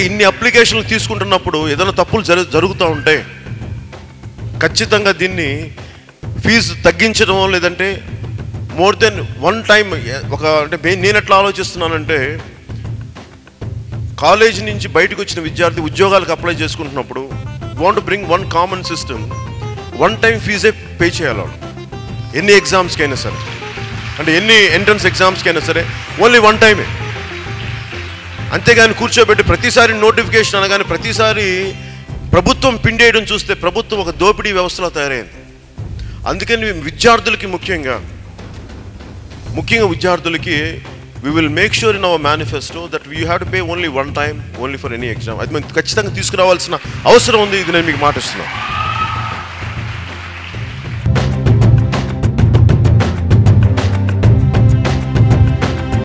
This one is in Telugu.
ఇన్ని అప్లికేషన్లు తీసుకుంటున్నప్పుడు ఏదైనా తప్పులు జరుగుతూ ఉంటే ఖచ్చితంగా దీన్ని ఫీజు తగ్గించడం, లేదంటే మోర్ దెన్ వన్ టైం అంటే నేను ఎట్లా ఆలోచిస్తున్నానంటే, కాలేజీ నుంచి బయటకు వచ్చిన విద్యార్థి ఉద్యోగాలకు అప్లై చేసుకుంటున్నప్పుడు want bring one common system, one time ఫీజే పే చేయాలి ఎన్ని ఎగ్జామ్స్కి అయినా సరే, అంటే ఎన్ని ఎంట్రన్స్ ఎగ్జామ్స్కి అయినా సరే ఓన్లీ వన్ టైమే. అంతేగాని కూర్చోబెట్టి ప్రతిసారి నోటిఫికేషన్ అనగానే ప్రతిసారి ప్రభుత్వం పిండేయడం చూస్తే ప్రభుత్వం ఒక దోపిడీ వ్యవస్థలో తయారైంది. అందుకని విద్యార్థులకి ముఖ్యంగా విద్యార్థులకి we will make sure in our manifesto that we have to pay only one time, only for any exam. అది మేము ఖచ్చితంగా తీసుకురావాల్సిన అవసరం ఉంది. ఇది నేను మీకు మాట ఇస్తున్నాను.